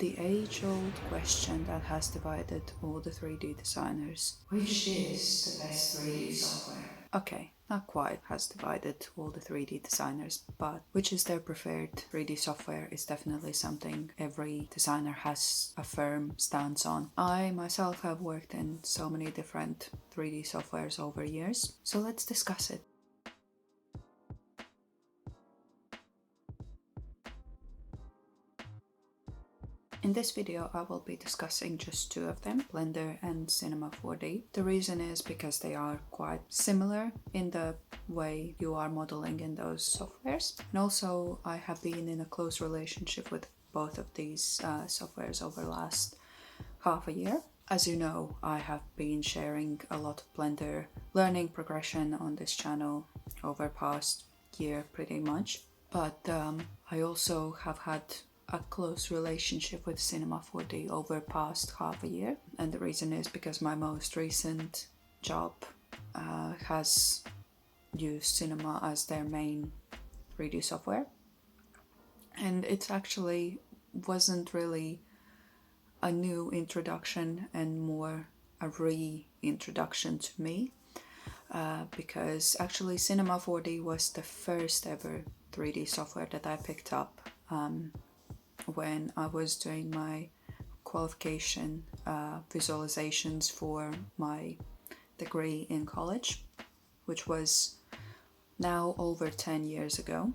The age-old question that has divided all the 3D designers. Which is the best 3D software? Okay, not quite has divided all the 3D designers, but which is their preferred 3D software is definitely something every designer has a firm stance on. I myself have worked in so many different 3D softwares over years, so let's discuss it. In this video I will be discussing just two of them, Blender and Cinema 4D. The reason is because they are quite similar in the way you are modeling in those softwares. And also I have been in a close relationship with both of these softwares over the last half a year. As you know, I have been sharing a lot of Blender learning progression on this channel over past year pretty much. But I also have had a close relationship with Cinema 4D over past half a year, and the reason is because my most recent job has used Cinema as their main 3D software, and it actually wasn't really a new introduction and more a reintroduction to me, because actually Cinema 4D was the first ever 3D software that I picked up when I was doing my qualification visualizations for my degree in college, which was now over 10 years ago,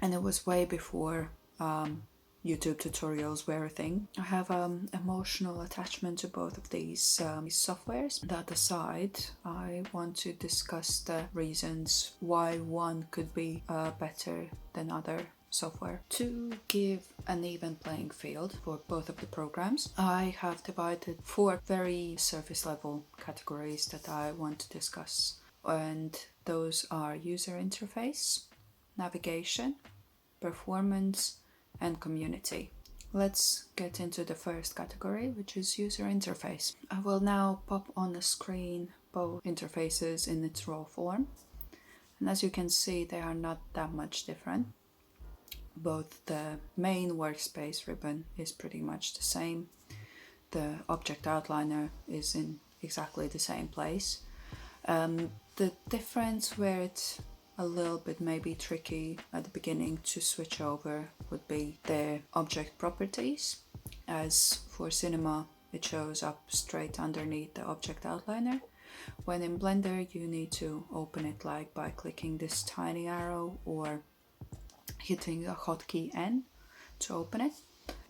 and it was way before YouTube tutorials were a thing. I have emotional attachment to both of these softwares. That aside, I want to discuss the reasons why one could be better than other software. To give an even playing field for both of the programs, I have divided 4 very surface level categories that I want to discuss, and those are user interface, navigation, performance, and community. Let's get into the first category, which is user interface. I will now pop on the screen both interfaces in its raw form, and as you can see they are not that much different. Both the main workspace ribbon is pretty much the same. The object outliner is in exactly the same place. The difference where it's a little bit maybe tricky at the beginning to switch over would be the object properties. As for Cinema, it shows up straight underneath the object outliner, when in Blender you need to open it like by clicking this tiny arrow or hitting a hotkey N to open it.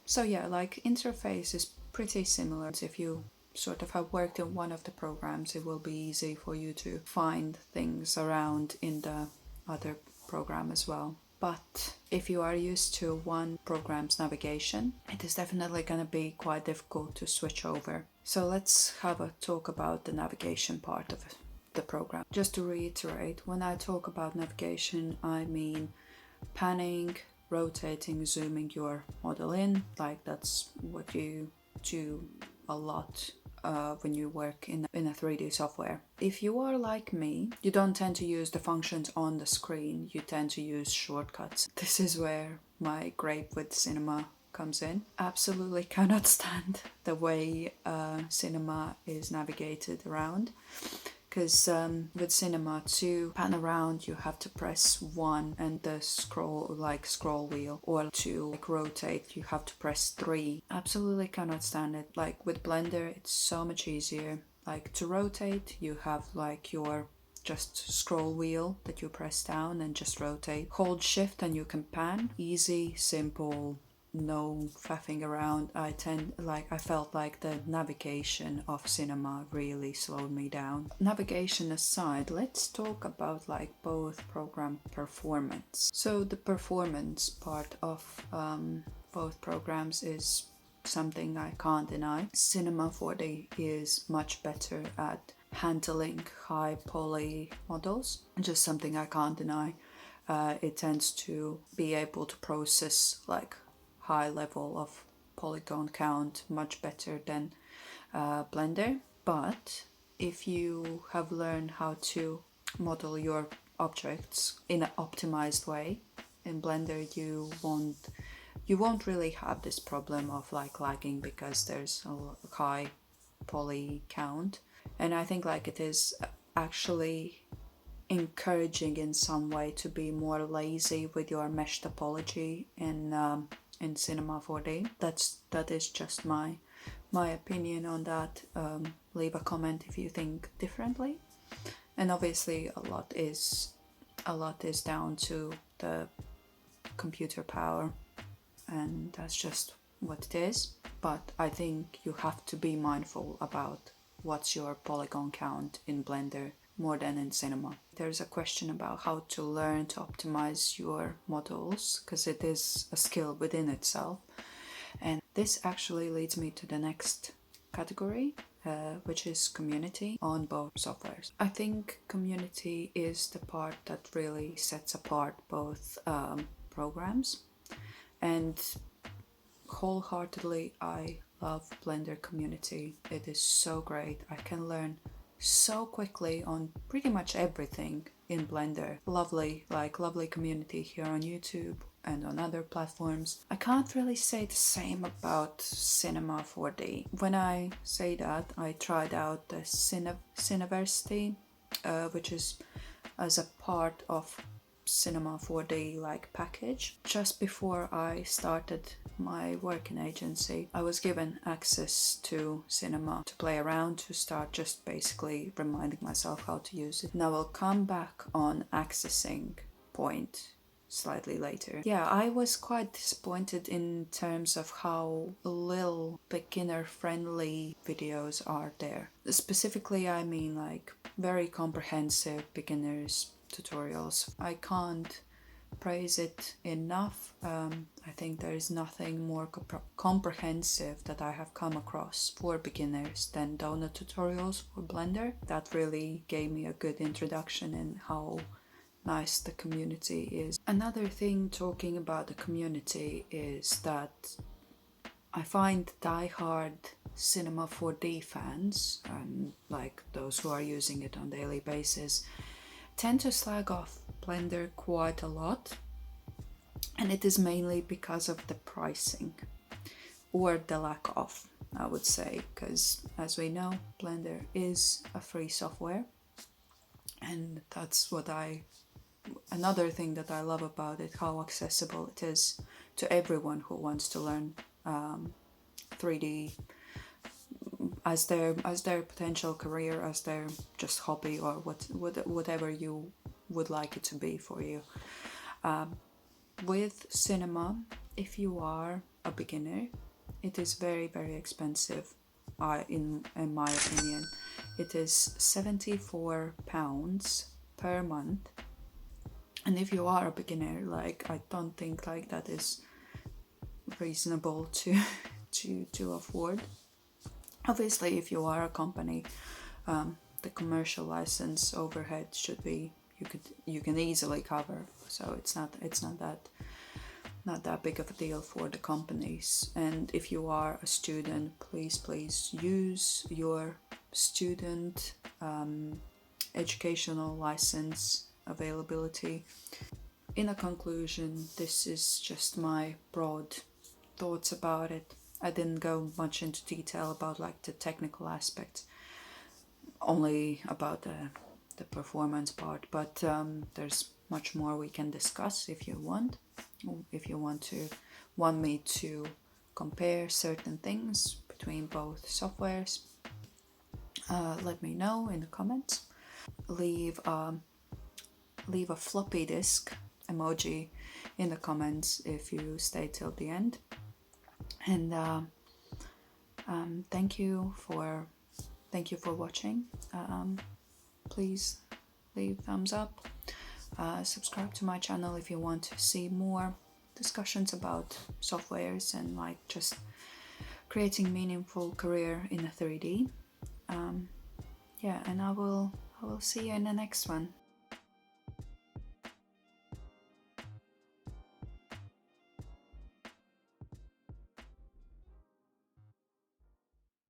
So yeah, like interface is pretty similar. If you sort of have worked in one of the programs, it will be easy for you to find things around in the other program as well. But if you are used to one program's navigation, it is definitely going to be quite difficult to switch over. So let's have a talk about the navigation part of the program. Just to reiterate, when I talk about navigation, I mean panning, rotating, zooming your model in. Like that's what you do a lot when you work in a 3D software. If you are like me, you don't tend to use the functions on the screen, you tend to use shortcuts. This is where my gripe with Cinema comes in. Absolutely cannot stand the way Cinema is navigated around. Because with Cinema, to pan around you have to press 1 and the scroll wheel, or to rotate you have to press 3. Absolutely cannot stand it. Like with Blender it's so much easier. Like to rotate you have like your just scroll wheel that you press down and just rotate. Hold shift and you can pan. Easy, simple, no faffing around. I felt like the navigation of Cinema really slowed me down. Navigation aside, let's talk about like both program performance. So the performance part of both programs is something I can't deny. Cinema 4D is much better at handling high poly models, just something I can't deny. It tends to be able to process like high level of polygon count much better than Blender. But if you have learned how to model your objects in an optimized way, in Blender you won't you won't really have this problem of like lagging because there's a high poly count. And I think like it is actually encouraging in some way to be more lazy with your mesh topology in Cinema 4D. That is just my opinion on that. Leave a comment if you think differently. And obviously a lot is down to the computer power, and that's just what it is. But I think you have to be mindful about what's your polygon count in Blender more than in Cinema. There's a question about how to learn to optimize your models, because it is a skill within itself. And this actually leads me to the next category, which is community on both softwares. I think community is the part that really sets apart both programs, and wholeheartedly I love Blender community. It is so great. I can learn so quickly on pretty much everything in Blender. Lovely community here on YouTube and on other platforms. I can't really say the same about Cinema 4D. When I say that, I tried out the Cineversity, which is as a part of Cinema 4D like package. Just before I started my work in agency, I was given access to Cinema to play around, to start just basically reminding myself how to use it. Now I'll come back on accessing point slightly later. Yeah, I was quite disappointed in terms of how little beginner-friendly videos are there. Specifically, I mean like very comprehensive beginners tutorials. I can't praise it enough. I think there is nothing more comprehensive that I have come across for beginners than donut tutorials for Blender. That really gave me a good introduction in how nice the community is. Another thing talking about the community is that I find die-hard Cinema 4D fans, like those who are using it on a daily basis, tend to slag off Blender quite a lot, and it is mainly because of the pricing, or the lack of, I would say, because as we know, Blender is a free software, and that's another thing that I love about it, how accessible it is to everyone who wants to learn 3D as their potential career, as their just hobby, or whatever you would like it to be for you. With Cinema, if you are a beginner, it is very, very expensive. In my opinion, it is £74 per month, and if you are a beginner, like, I don't think like that is reasonable to afford. Obviously, if you are a company, the commercial license overhead should be you can easily cover. So it's not that big of a deal for the companies. And if you are a student, please use your student educational license availability. In a conclusion, this is just my broad thoughts about it. I didn't go much into detail about like the technical aspects, only about the performance part, but there's much more we can discuss if you want. If you want me to compare certain things between both softwares, let me know in the comments. Leave a floppy disk emoji in the comments if you stay till the end. And thank you for watching. Please leave thumbs up. Subscribe to my channel if you want to see more discussions about softwares and like just creating meaningful career in a 3D. Yeah, and I will see you in the next one.